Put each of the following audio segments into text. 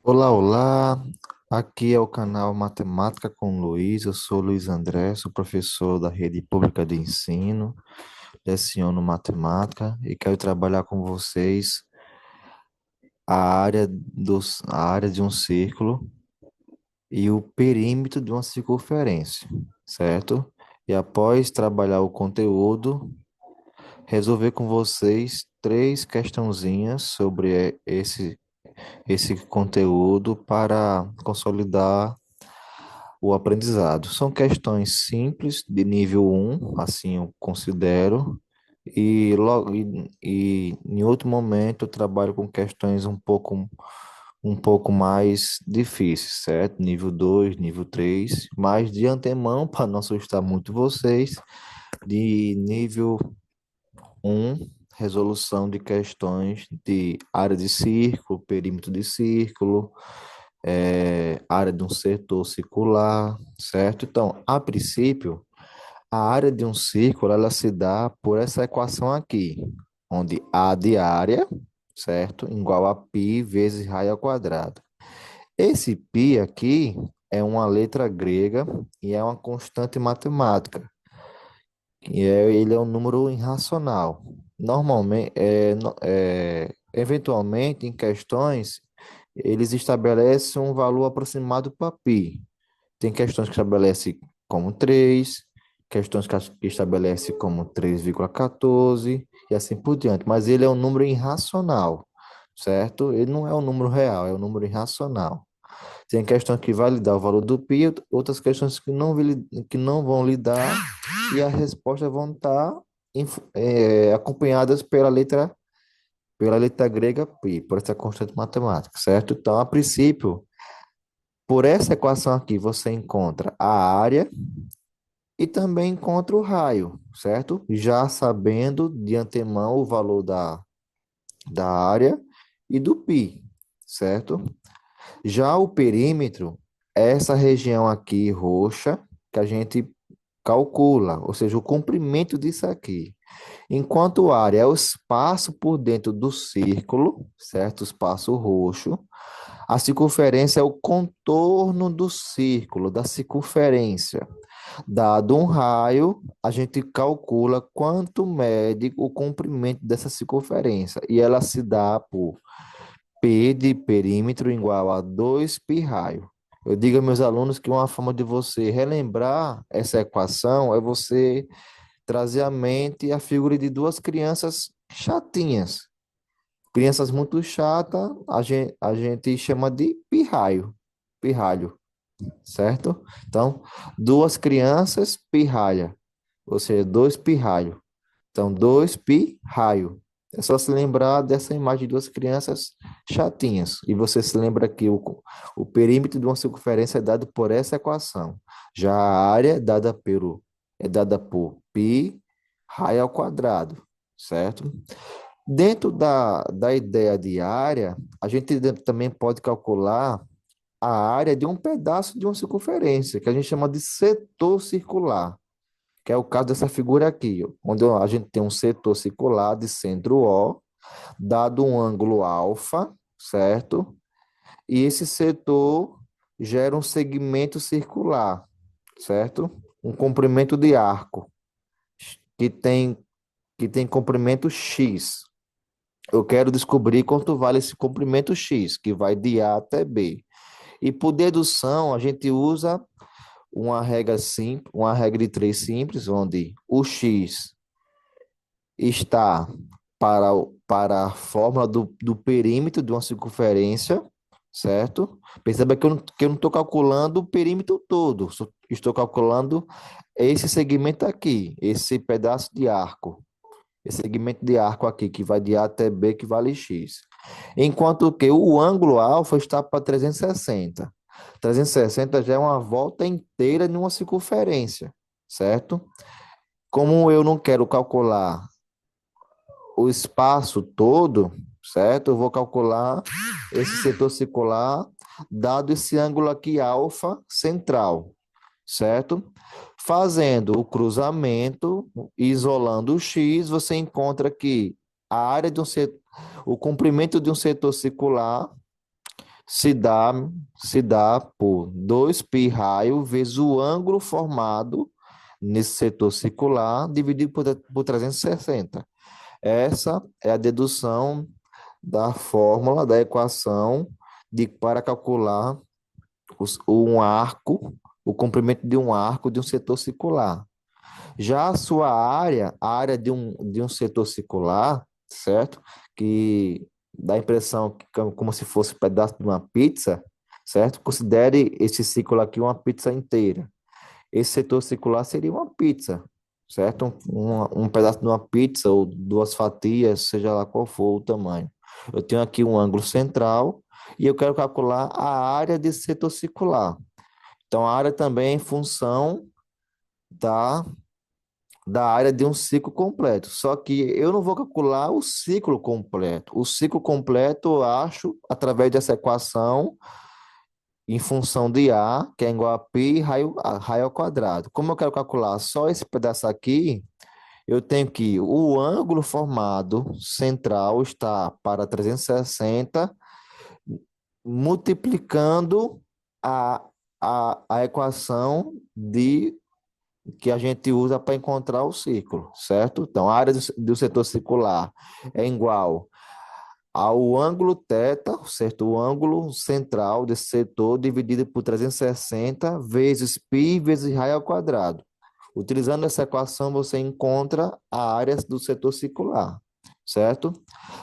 Olá, olá. Aqui é o canal Matemática com Luiz. Eu sou Luiz André, sou professor da Rede Pública de Ensino, leciono matemática e quero trabalhar com vocês a área de um círculo e o perímetro de uma circunferência, certo? E após trabalhar o conteúdo, resolver com vocês três questãozinhas sobre esse conteúdo para consolidar o aprendizado. São questões simples, de nível um, assim eu considero, e em outro momento eu trabalho com questões um pouco mais difíceis, certo? Nível 2, nível 3, mas de antemão, para não assustar muito vocês, de nível um, resolução de questões de área de círculo, perímetro de círculo, área de um setor circular, certo? Então, a princípio, a área de um círculo ela se dá por essa equação aqui, onde A de área, certo? Igual a π vezes raio ao quadrado. Esse π aqui é uma letra grega e é uma constante matemática. Ele é um número irracional. Normalmente, eventualmente, em questões, eles estabelecem um valor aproximado para π. Tem questões que estabelece como 3, questões que estabelece como 3,14 e assim por diante. Mas ele é um número irracional, certo? Ele não é um número real, é um número irracional. Tem questões que vai lhe dar o valor do π, outras questões que não vão lhe dar e as respostas vão estar acompanhadas pela letra grega π, por essa constante matemática, certo? Então, a princípio, por essa equação aqui, você encontra a área e também encontra o raio, certo? Já sabendo de antemão o valor da área e do π, certo? Já o perímetro é essa região aqui roxa que a gente calcula, ou seja, o comprimento disso aqui. Enquanto área é o espaço por dentro do círculo, certo? O espaço roxo. A circunferência é o contorno do círculo, da circunferência. Dado um raio, a gente calcula quanto mede o comprimento dessa circunferência. E ela se dá por P de perímetro igual a 2π raio. Eu digo aos meus alunos que uma forma de você relembrar essa equação é você trazer à mente a figura de duas crianças chatinhas. Crianças muito chatas, a gente chama de pirraio, pirralho, certo? Então, duas crianças pirralha, ou seja, dois pirralho. Então, dois pirraio. É só se lembrar dessa imagem de duas crianças chatinhas. E você se lembra que o perímetro de uma circunferência é dado por essa equação. Já a área é dada por π raio ao quadrado, certo? Dentro da ideia de área, a gente também pode calcular a área de um pedaço de uma circunferência, que a gente chama de setor circular, que é o caso dessa figura aqui, onde a gente tem um setor circular de centro O, dado um ângulo alfa, certo? E esse setor gera um segmento circular, certo? Um comprimento de arco, que tem, que tem comprimento x. Eu quero descobrir quanto vale esse comprimento x, que vai de A até B. E por dedução, a gente usa uma regra simples, uma regra de três simples, onde o x está para a fórmula do perímetro de uma circunferência, certo? Perceba que eu não estou calculando o perímetro todo, só estou calculando esse segmento aqui, esse pedaço de arco. Esse segmento de arco aqui, que vai de A até B, que vale x. Enquanto que o ângulo alfa está para 360. 360 já é uma volta inteira de uma circunferência, certo? Como eu não quero calcular o espaço todo, certo? Eu vou calcular esse setor circular, dado esse ângulo aqui alfa central, certo? Fazendo o cruzamento, isolando o x, você encontra que a área de um setor, o comprimento de um setor circular se dá, se dá por 2π raio vezes o ângulo formado nesse setor circular dividido por 360. Essa é a dedução da fórmula da equação para calcular um arco, o comprimento de um arco de um setor circular. Já a sua área, a área de um setor circular, certo? Que dá a impressão que como se fosse um pedaço de uma pizza, certo? Considere esse círculo aqui uma pizza inteira. Esse setor circular seria uma pizza, certo? Um pedaço de uma pizza ou duas fatias, seja lá qual for o tamanho. Eu tenho aqui um ângulo central e eu quero calcular a área desse setor circular. Então, a área também é em função da da área de um ciclo completo. Só que eu não vou calcular o ciclo completo. O ciclo completo eu acho através dessa equação em função de A, que é igual a π raio ao quadrado. Como eu quero calcular só esse pedaço aqui, eu tenho que o ângulo formado central está para 360, multiplicando a, a equação de que a gente usa para encontrar o círculo, certo? Então, a área do setor circular é igual ao ângulo θ, certo? O ângulo central desse setor dividido por 360 vezes π vezes raio ao quadrado. Utilizando essa equação, você encontra a área do setor circular, certo?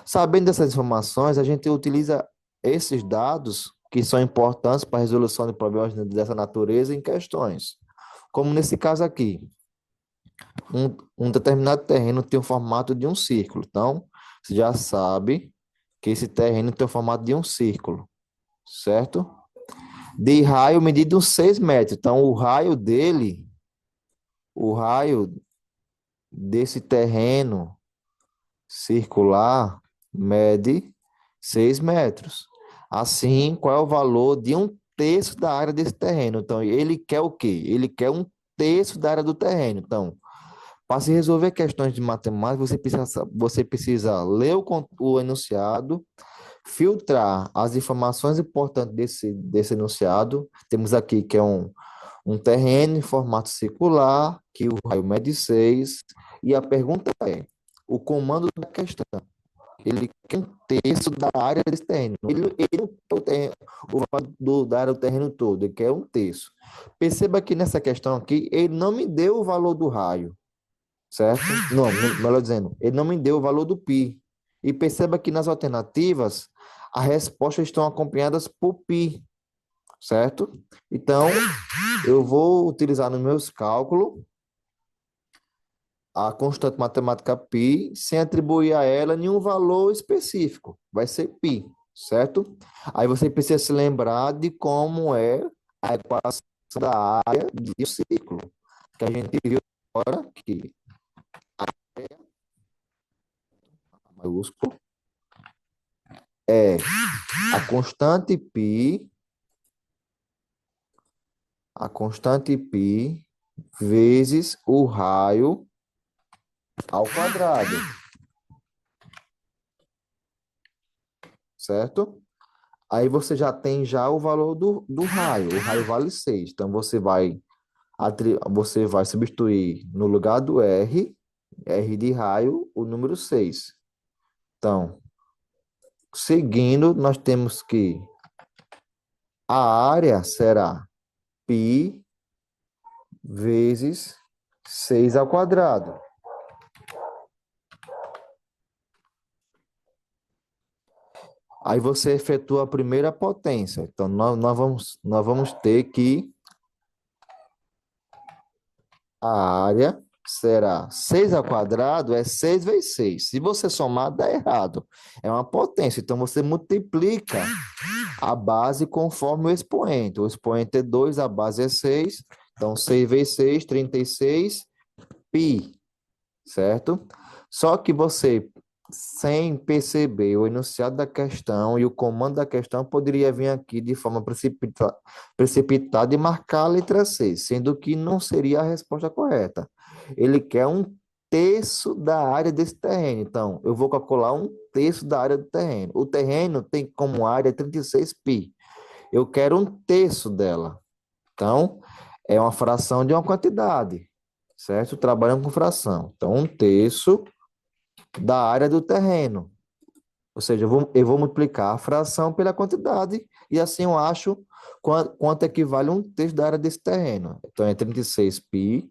Sabendo dessas informações, a gente utiliza esses dados que são importantes para a resolução de problemas dessa natureza em questões. Como nesse caso aqui, um determinado terreno tem o formato de um círculo. Então, você já sabe que esse terreno tem o formato de um círculo, certo? De raio medido 6 metros. Então, o raio desse terreno circular mede 6 metros. Assim, qual é o valor de um terço da área desse terreno? Então, ele quer o quê? Ele quer um terço da área do terreno. Então, para se resolver questões de matemática, você precisa ler o enunciado, filtrar as informações importantes desse enunciado. Temos aqui que é um terreno em formato circular, que o raio mede 6, e a pergunta é, o comando da questão, ele quer um terço da área desse terreno. Ele não quer o valor da área do terreno todo, ele quer um terço. Perceba que nessa questão aqui, ele não me deu o valor do raio, certo? Não, melhor dizendo, ele não me deu o valor do π. E perceba que nas alternativas, as respostas estão acompanhadas por π, certo? Então, eu vou utilizar nos meus cálculos a constante matemática π sem atribuir a ela nenhum valor específico. Vai ser π, certo? Aí você precisa se lembrar de como é a equação da área de um círculo, que a gente viu agora que maiúsculo é a constante π vezes o raio ao quadrado, certo? Aí você já tem já o valor do raio. O raio vale 6. Então você vai substituir no lugar do R de raio, o número 6. Então, seguindo, nós temos que a área será π vezes 6 ao quadrado. Aí você efetua a primeira potência. Então, nós vamos ter que a área será 6 ao quadrado, é 6 vezes 6. Se você somar, dá errado. É uma potência. Então, você multiplica a base conforme o expoente. O expoente é 2, a base é 6. Então, 6 vezes 6, 36 π, certo? Só que você, sem perceber o enunciado da questão e o comando da questão, poderia vir aqui de forma precipitada e marcar a letra C, sendo que não seria a resposta correta. Ele quer um terço da área desse terreno. Então, eu vou calcular um terço da área do terreno. O terreno tem como área 36π. Eu quero um terço dela. Então, é uma fração de uma quantidade, certo? Trabalhando com fração. Então, um terço da área do terreno. Ou seja, eu vou multiplicar a fração pela quantidade e assim eu acho quanto equivale um terço da área desse terreno. Então, é 36π.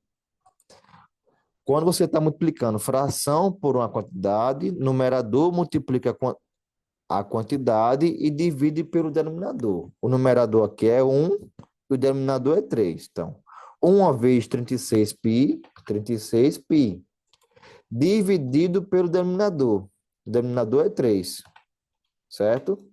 Quando você está multiplicando fração por uma quantidade, numerador multiplica a quantidade e divide pelo denominador. O numerador aqui é 1 e o denominador é 3. Então, 1 vezes 36π, 36π, dividido pelo denominador. O denominador é 3, certo?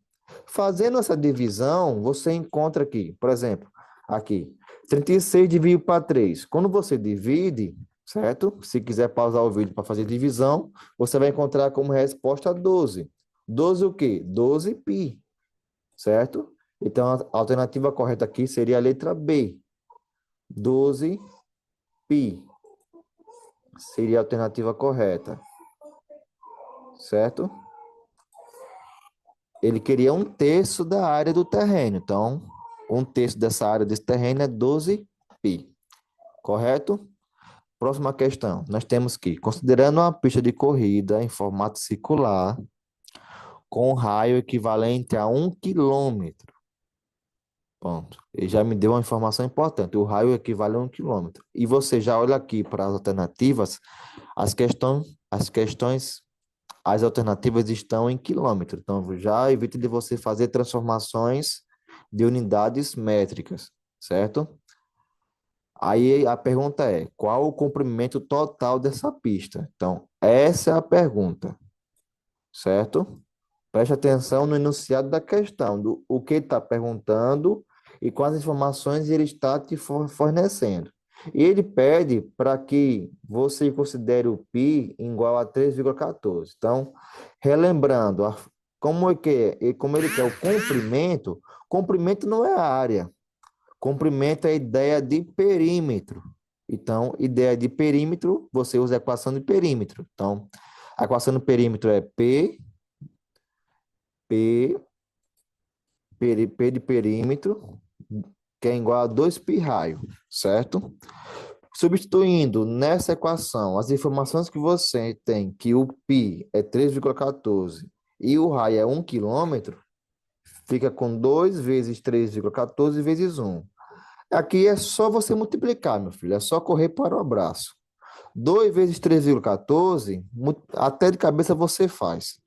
Fazendo essa divisão, você encontra aqui, por exemplo, aqui, 36 dividido para 3. Quando você divide, certo? Se quiser pausar o vídeo para fazer divisão, você vai encontrar como resposta 12. 12 o quê? 12π, certo? Então, a alternativa correta aqui seria a letra B. 12π seria a alternativa correta, certo? Ele queria um terço da área do terreno. Então, um terço dessa área desse terreno é 12π, correto? Próxima questão. Nós temos que, considerando uma pista de corrida em formato circular, com um raio equivalente a 1 quilômetro. Pronto. Ele já me deu uma informação importante. O raio equivale a 1 quilômetro. E você já olha aqui para as alternativas, as alternativas estão em quilômetro. Então, já evite de você fazer transformações de unidades métricas, certo? Aí a pergunta é: qual o comprimento total dessa pista? Então, essa é a pergunta, certo? Preste atenção no enunciado da questão, do o que ele está perguntando e quais informações ele está te fornecendo. E ele pede para que você considere o π igual a 3,14. Então, relembrando, como ele quer o comprimento não é a área. Comprimento é a ideia de perímetro. Então, ideia de perímetro, você usa a equação de perímetro. Então, a equação do perímetro é P, P de perímetro, que é igual a 2π raio, certo? Substituindo nessa equação as informações que você tem, que o π é 3,14 e o raio é 1 quilômetro, fica com 2 vezes 3,14 vezes 1. Aqui é só você multiplicar, meu filho, é só correr para o abraço. 2 vezes 3,14, até de cabeça você faz.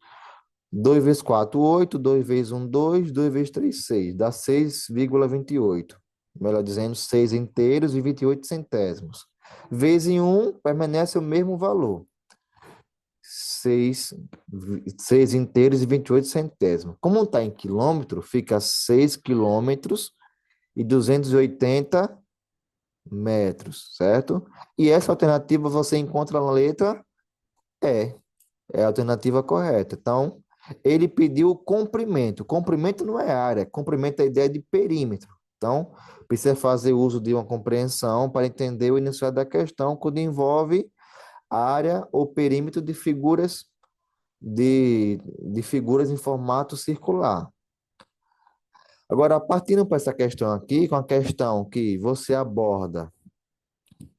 2 vezes 4, 8. 2 vezes 1, 2. 2 vezes 3, 6. Dá 6,28. Melhor dizendo, 6 inteiros e 28 centésimos. Vezes 1, permanece o mesmo valor. 6 inteiros e 28 centésimos. Como está em quilômetro, fica 6 quilômetros e 280 metros, certo? E essa alternativa você encontra na letra E. É a alternativa correta. Então, ele pediu comprimento. Comprimento não é área, comprimento é a ideia de perímetro. Então, precisa fazer uso de uma compreensão para entender o enunciado da questão quando envolve área ou perímetro de figuras de figuras em formato circular. Agora, partindo para essa questão aqui, com a questão que você aborda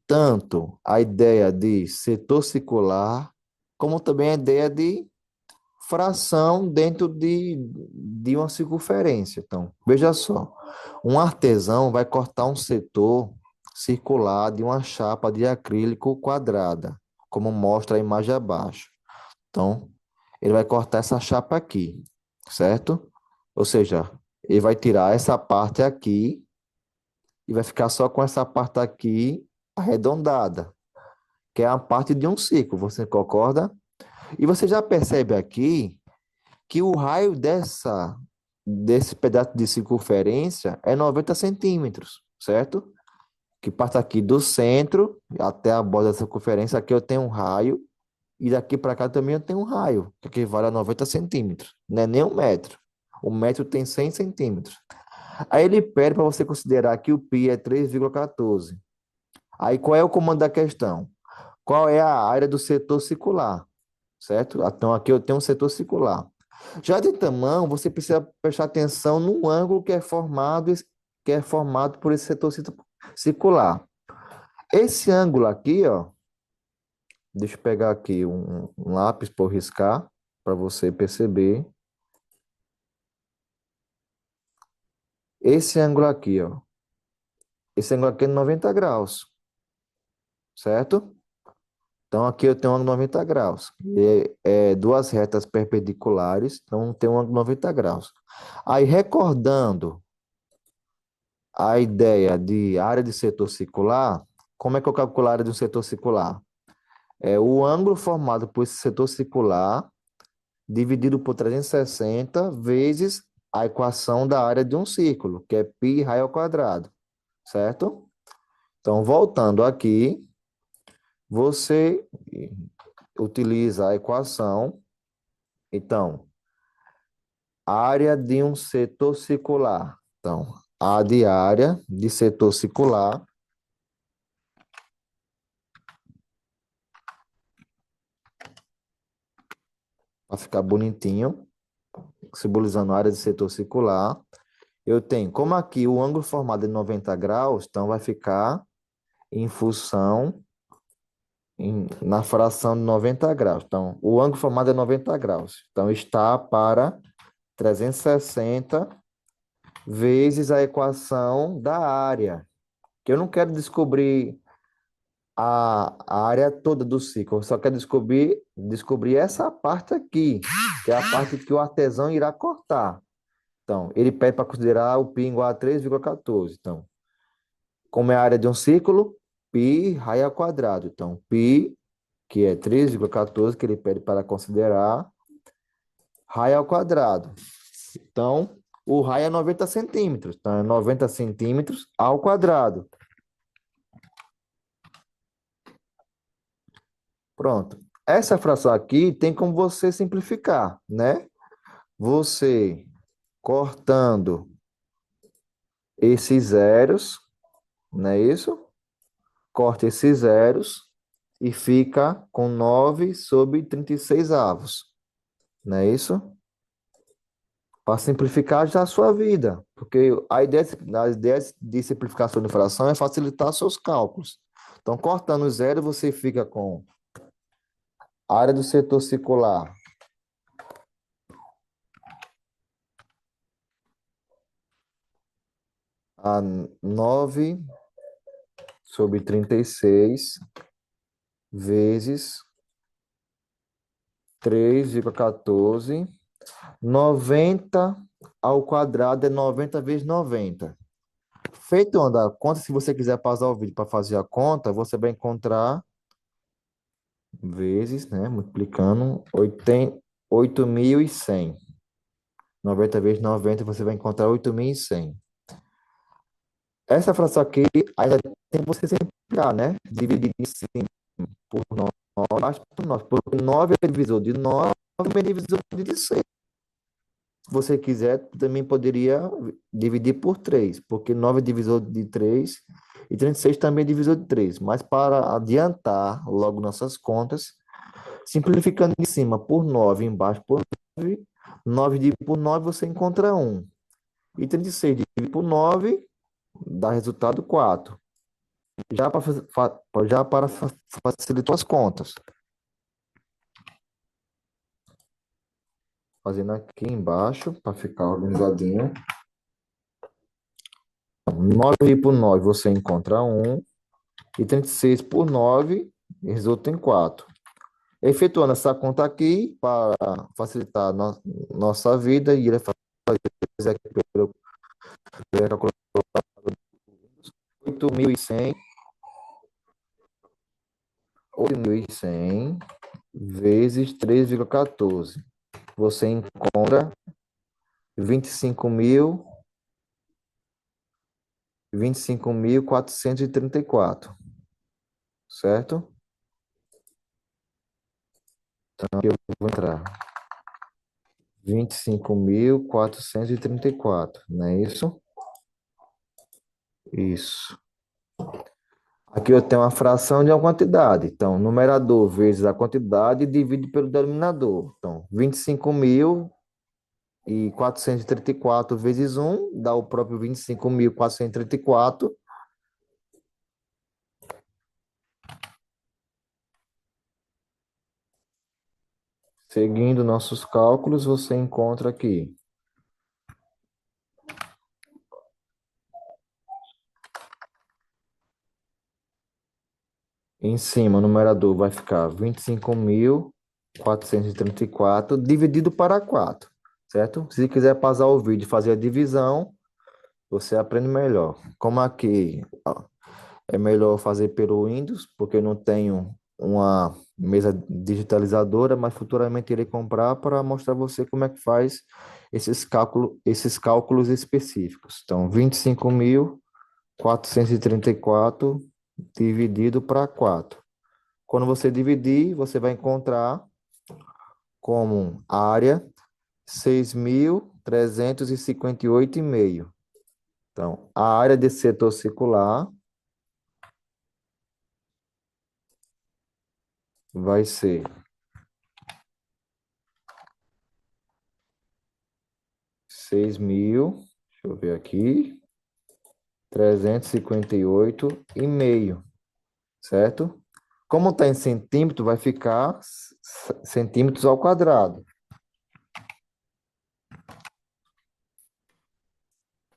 tanto a ideia de setor circular, como também a ideia de fração dentro de uma circunferência. Então, veja só, um artesão vai cortar um setor circular de uma chapa de acrílico quadrada, como mostra a imagem abaixo. Então, ele vai cortar essa chapa aqui, certo? Ou seja, ele vai tirar essa parte aqui e vai ficar só com essa parte aqui arredondada, que é a parte de um círculo, você concorda? E você já percebe aqui que o raio desse pedaço de circunferência é 90 centímetros, certo? Que parte aqui do centro até a borda da circunferência, aqui eu tenho um raio, e daqui para cá também eu tenho um raio, que equivale a 90 centímetros, não é nem 1 metro. O metro tem 100 centímetros. Aí ele pede para você considerar que o π é 3,14. Aí qual é o comando da questão? Qual é a área do setor circular? certo? Então aqui eu tenho um setor circular. Já de tamanho, você precisa prestar atenção no ângulo que é formado por esse circular. Esse ângulo aqui, ó, deixa eu pegar aqui um lápis para riscar, para você perceber. Esse ângulo aqui, ó. Esse ângulo aqui é 90 graus, certo? Então aqui eu tenho um ângulo 90 graus. É duas retas perpendiculares, então tem um ângulo 90 graus. Aí recordando a ideia de área de setor circular, como é que eu calculo a área de um setor circular? É o ângulo formado por esse setor circular dividido por 360 vezes a equação da área de um círculo, que é π raio ao quadrado, certo? Então, voltando aqui, você utiliza a equação. Então, área de um setor circular. Então, A de área de setor circular para ficar bonitinho, simbolizando a área de setor circular. Eu tenho, como aqui o ângulo formado é 90 graus, então vai ficar em função na fração de 90 graus. Então, o ângulo formado é 90 graus. Então, está para 360 vezes a equação da área, que eu não quero descobrir a área toda do ciclo, eu só quero descobrir essa parte aqui, que é a parte que o artesão irá cortar. Então, ele pede para considerar o π igual a 3,14. Então, como é a área de um círculo, π raio ao quadrado. Então, π, que é 3,14, que ele pede para considerar, raio ao quadrado. Então, o raio é 90 centímetros. Então, é 90 centímetros ao quadrado. Pronto. Essa fração aqui tem como você simplificar, né? Você cortando esses zeros, não é isso? Corta esses zeros e fica com 9 sobre 36 avos, não é isso? Para simplificar já a sua vida, porque a ideia de simplificação de fração é facilitar seus cálculos. Então, cortando o zero, você fica com a área do setor circular a 9 sobre 36 vezes 3,14. 90 ao quadrado é 90 vezes 90. Feito a conta, se você quiser pausar o vídeo para fazer a conta, você vai encontrar vezes, né, multiplicando 8.100. 90 vezes 90, você vai encontrar 8.100. Essa fração aqui, ainda tem que você simplificar, né? Dividir 5 por 9, abaixo por 9, porque 9 é divisor de 9, 9 é divisor de 16. Se você quiser, também poderia dividir por 3, porque 9 é divisor de 3 e 36 também é divisor de 3. Mas para adiantar logo nossas contas, simplificando em cima por 9, embaixo por 9, 9 dividido por 9 você encontra 1. E 36 dividido por 9 dá resultado 4. Já para facilitar as contas. Fazendo aqui embaixo para ficar organizadinho. 9 por 9 você encontra 1. E 36 por 9 resulta em 4. Efetuando essa conta aqui, para facilitar nossa vida, irá fazer aqui pela calculadora 8.100, 8.100 vezes 3,14. Você encontra 25.000, 25.434, certo? Então, aqui eu vou entrar 25.434, não é isso? Isso. Aqui eu tenho uma fração de uma quantidade. Então, numerador vezes a quantidade divide pelo denominador. Então, 25.434 vezes um dá o próprio 25.434. Seguindo nossos cálculos, você encontra aqui. Em cima, o numerador vai ficar 25.434 dividido para 4, certo? Se quiser pausar o vídeo e fazer a divisão, você aprende melhor. Como aqui ó, é melhor fazer pelo Windows, porque eu não tenho uma mesa digitalizadora, mas futuramente irei comprar para mostrar a você como é que faz esses cálculos específicos. Então, 25.434 dividido para 4. Quando você dividir, você vai encontrar como área 6.358,5. Então, a área desse setor circular vai ser 6.000, deixa eu ver aqui, 358,5, certo? Como está em centímetro, vai ficar centímetros ao quadrado.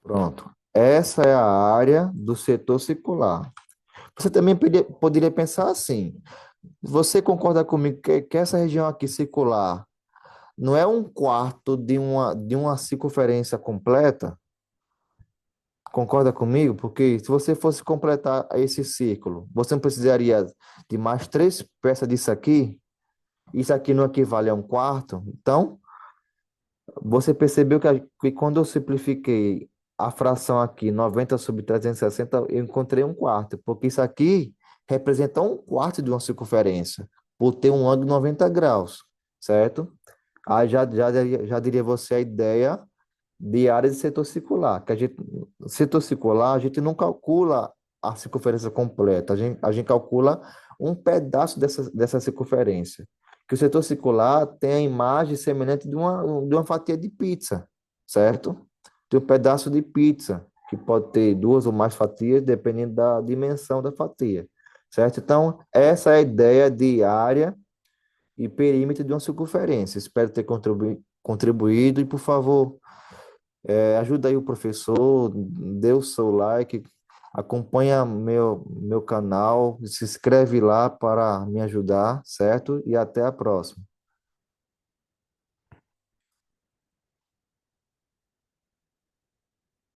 Pronto. Essa é a área do setor circular. Você também poderia pensar assim: você concorda comigo que essa região aqui circular não é um quarto de uma circunferência completa? Concorda comigo? Porque se você fosse completar esse círculo, você não precisaria de mais três peças disso aqui? Isso aqui não equivale a um quarto? Então, você percebeu que quando eu simplifiquei a fração aqui, 90 sobre 360, eu encontrei um quarto, porque isso aqui representa um quarto de uma circunferência, por ter um ângulo de 90 graus, certo? Aí já diria você a ideia de área de setor circular, que setor circular, a gente não calcula a circunferência completa, a gente calcula um pedaço dessa circunferência. Que o setor circular tem a imagem semelhante de uma fatia de pizza, certo? De um pedaço de pizza, que pode ter duas ou mais fatias, dependendo da dimensão da fatia, certo? Então, essa é a ideia de área e perímetro de uma circunferência. Espero ter contribuído e, por favor, ajuda aí o professor, dê o seu like, acompanha meu canal, se inscreve lá para me ajudar, certo? E até a próxima.